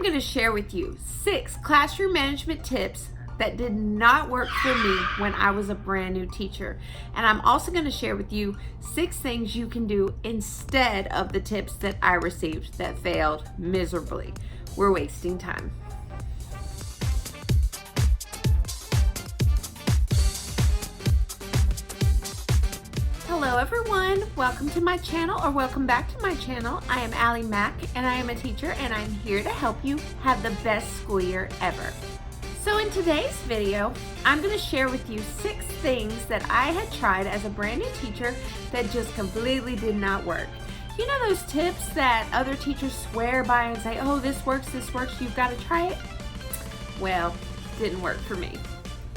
going to share with you 6 classroom management tips that did not work for me when I was a brand new teacher. And I'm also going to share with you 6 things you can do instead of the tips that I received that failed miserably. We're wasting time. Hello everyone, welcome to my channel, or welcome back to my channel. I am Allie Mack and I am a teacher, and I'm here to help you have the best school year ever. So in today's video, I'm going to share with you 6 things that I had tried as a brand new teacher that just completely did not work. You know those tips that other teachers swear by and say, oh, this works, you've got to try it? Well, didn't work for me.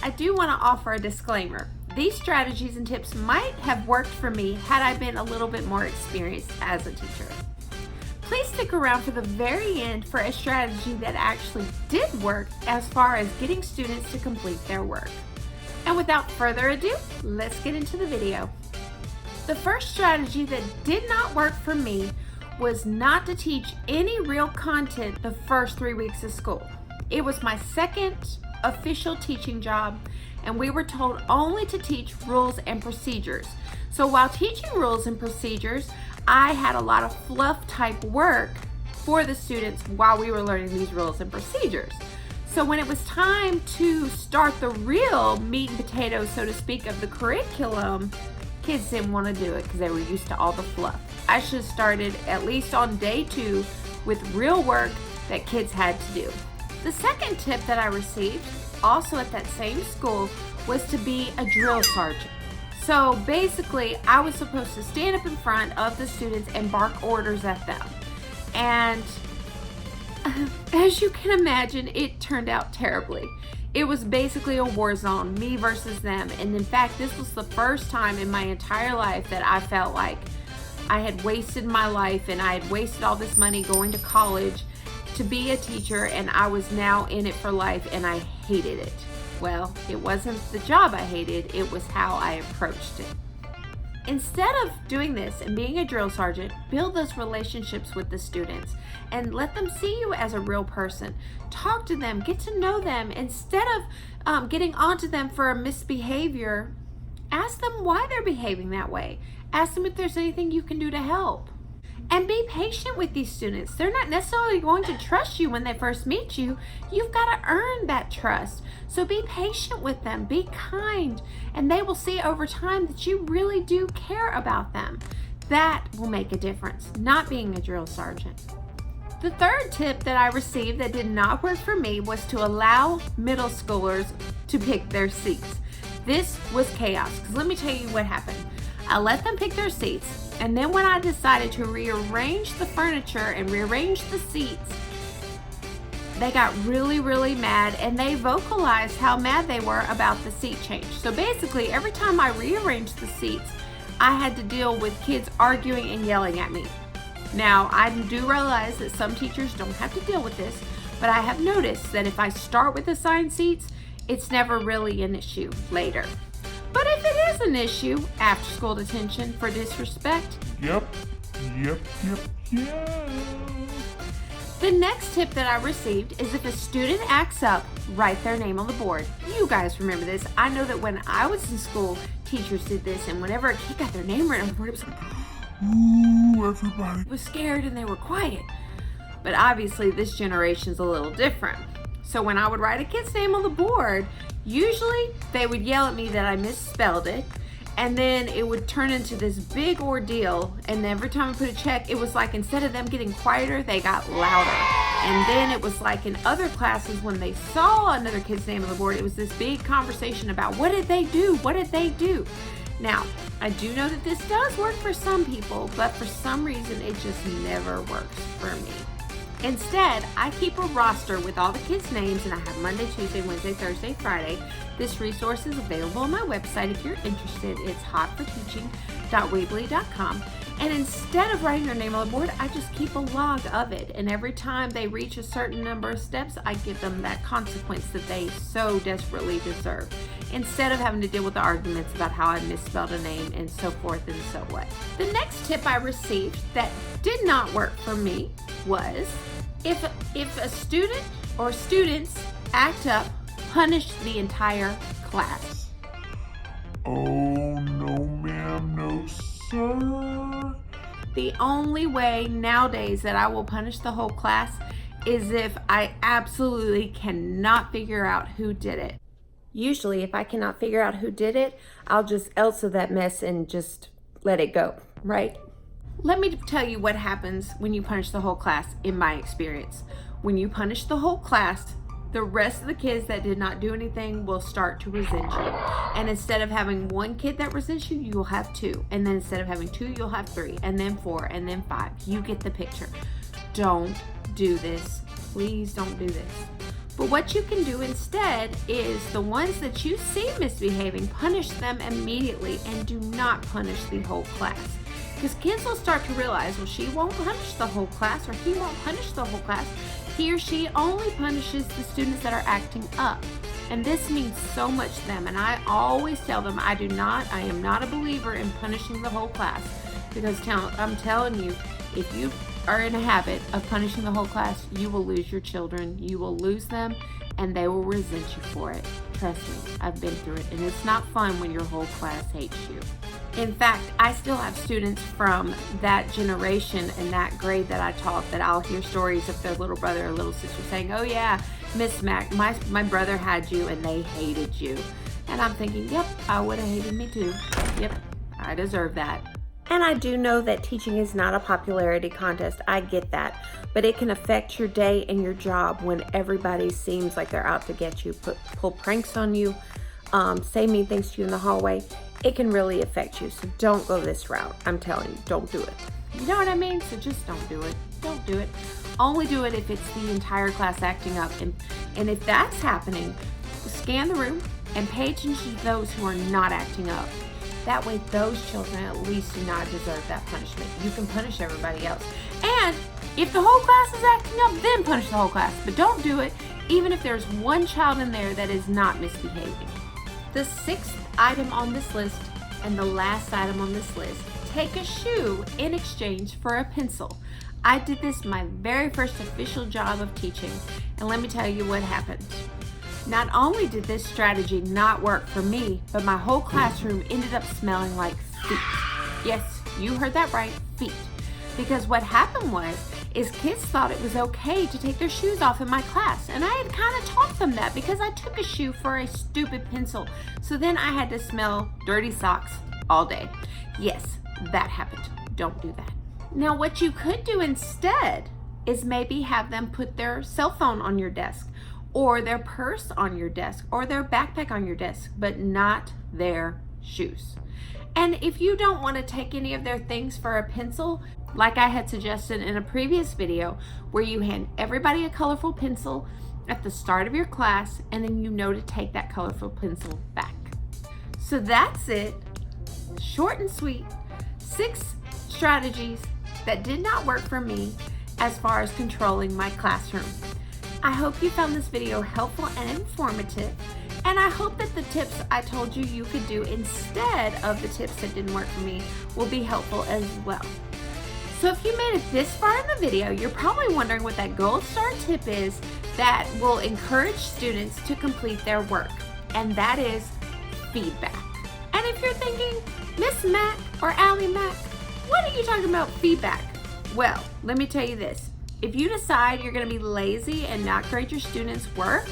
I do want to offer a disclaimer. These strategies and tips might have worked for me had I been a little bit more experienced as a teacher. Please stick around for the very end for a strategy that actually did work as far as getting students to complete their work. And without further ado, let's get into the video. The first strategy that did not work for me was not to teach any real content the first 3 weeks of school. It was my second official teaching job, and we were told only to teach rules and procedures. So while teaching rules and procedures, I had a lot of fluff type work for the students while we were learning these rules and procedures. So when it was time to start the real meat and potatoes, so to speak, of the curriculum, kids didn't want to do it because they were used to all the fluff. I should have started at least on day 2 with real work that kids had to do. The second tip that I received, also at that same school, was to be a drill sergeant. So basically, I was supposed to stand up in front of the students and bark orders at them. And as you can imagine, it turned out terribly. It was basically a war zone, me versus them. And in fact, this was the first time in my entire life that I felt like I had wasted my life and I had wasted all this money going to college to be a teacher, and I was now in it for life, and I hated it. Well, it wasn't the job I hated, it was how I approached it. Instead of doing this and being a drill sergeant, build those relationships with the students and let them see you as a real person. Talk to them, get to know them. Instead of getting onto them for a misbehavior, ask them why they're behaving that way. Ask them if there's anything you can do to help. And be patient with these students. They're not necessarily going to trust you when they first meet you. You've got to earn that trust. So be patient with them, be kind, and they will see over time that you really do care about them. That will make a difference, not being a drill sergeant. The third tip that I received that did not work for me was to allow middle schoolers to pick their seats. This was chaos, because let me tell you what happened. I let them pick their seats, and then when I decided to rearrange the furniture and rearrange the seats, they got really mad, and they vocalized how mad they were about the seat change. So basically, every time I rearranged the seats, I had to deal with kids arguing and yelling at me. Now, I do realize that some teachers don't have to deal with this, but I have noticed that if I start with assigned seats, it's never really an issue later. But if it is an issue, after school detention for disrespect. Yep. The next tip that I received is if a student acts up, write their name on the board. You guys remember this. I know that when I was in school, teachers did this, and whenever a kid got their name written on the board, it was like, ooh, everybody was scared and they were quiet. But obviously this generation's a little different. So when I would write a kid's name on the board, usually they would yell at me that I misspelled it, and then it would turn into this big ordeal, and every time I put a check, it was like instead of them getting quieter, they got louder. And then it was like in other classes, when they saw another kid's name on the board, it was this big conversation about what did they do? Now, I do know that this does work for some people, but for some reason it just never works for me. Instead, I keep a roster with all the kids' names, and I have Monday, Tuesday, Wednesday, Thursday, Friday. This resource is available on my website if you're interested. It's hotforteaching.weebly.com. And instead of writing their name on the board, I just keep a log of it. And every time they reach a certain number of steps, I give them that consequence that they so desperately deserve, instead of having to deal with the arguments about how I misspelled a name and so forth and so what. The next tip I received that did not work for me was If a student or students act up, punish the entire class. Oh, no ma'am, no sir. The only way nowadays that I will punish the whole class is if I absolutely cannot figure out who did it. Usually, if I cannot figure out who did it, I'll just Elsa that mess and just let it go, right? Let me tell you what happens when you punish the whole class in my experience. When you punish the whole class, the rest of the kids that did not do anything will start to resent you. And instead of having one kid that resents you, you'll have two. And then instead of having two, you'll have three, and then four, and then five. You get the picture. Don't do this. Please don't do this. But what you can do instead is the ones that you see misbehaving, punish them immediately and do not punish the whole class. Because kids will start to realize, well, she won't punish the whole class, or he won't punish the whole class. He or she only punishes the students that are acting up. And this means so much to them. And I always tell them I am not a believer in punishing the whole class. Because I'm telling you, if you are in a habit of punishing the whole class, you will lose your children. You will lose them, and they will resent you for it. Trust me, I've been through it, and it's not fun when your whole class hates you. In fact, I still have students from that generation and that grade that I taught that I'll hear stories of their little brother or little sister saying, oh yeah, Miss Mac, my brother had you and they hated you. And I'm thinking, yep, I would have hated me too. Yep, I deserve that. And I do know that teaching is not a popularity contest. I get that. But it can affect your day and your job when everybody seems like they're out to get you, pull pranks on you, say mean things to you in the hallway. It can really affect you. So don't go this route. I'm telling you, don't do it. You know what I mean? So just don't do it. Don't do it. Only do it if it's the entire class acting up. And if that's happening, scan the room and pay attention to those who are not acting up. That way those children at least do not deserve that punishment. You can punish everybody else. And if the whole class is acting up, then punish the whole class. But don't do it even if there's one child in there that is not misbehaving. The sixth item on this list and the last item on this list, take a shoe in exchange for a pencil. I did this my very first official job of teaching, and let me tell you what happened. Not only did this strategy not work for me, but my whole classroom ended up smelling like feet. Yes, you heard that right, feet. Because what happened is kids thought it was okay to take their shoes off in my class. And I had kind of taught them that because I took a shoe for a stupid pencil. So then I had to smell dirty socks all day. Yes, that happened. Don't do that. Now what you could do instead is maybe have them put their cell phone on your desk, or their purse on your desk, or their backpack on your desk, but not their shoes. And if you don't want to take any of their things for a pencil, like I had suggested in a previous video, where you hand everybody a colorful pencil at the start of your class, and then you know to take that colorful pencil back. So that's it. Short and sweet. 6 strategies that did not work for me as far as controlling my classroom. I hope you found this video helpful and informative, and I hope that the tips I told you could do instead of the tips that didn't work for me will be helpful as well. So if you made it this far in the video, you're probably wondering what that gold star tip is that will encourage students to complete their work, and that is feedback. And if you're thinking, Miss Mac or Allie Mac, what are you talking about feedback? Well, let me tell you this. If you decide you're going to be lazy and not grade your students' work,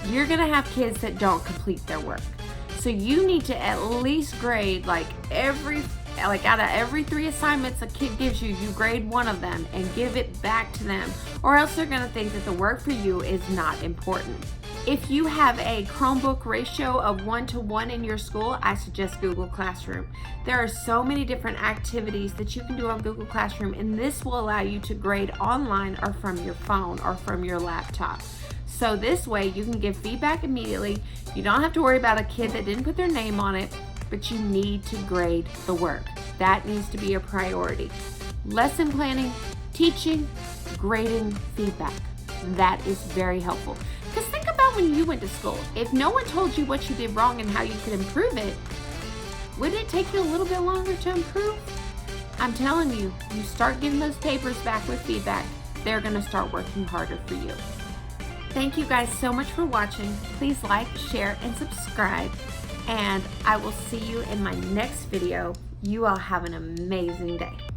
you're going to have kids that don't complete their work. So you need to at least grade out of every 3 assignments a kid gives you, you grade 1 of them and give it back to them, or else they're going to think that the work for you is not important. If you have a Chromebook ratio of 1-to-1 in your school, I suggest Google Classroom. There are so many different activities that you can do on Google Classroom, and this will allow you to grade online or from your phone or from your laptop. So this way you can give feedback immediately. You don't have to worry about a kid that didn't put their name on it, but you need to grade the work. That needs to be a priority. Lesson planning, teaching, grading, feedback. That is very helpful. Because think about when you went to school. If no one told you what you did wrong and how you could improve it, wouldn't it take you a little bit longer to improve? I'm telling you, you start getting those papers back with feedback, they're going to start working harder for you. Thank you guys so much for watching. Please like, share, and subscribe. And I will see you in my next video. You all have an amazing day.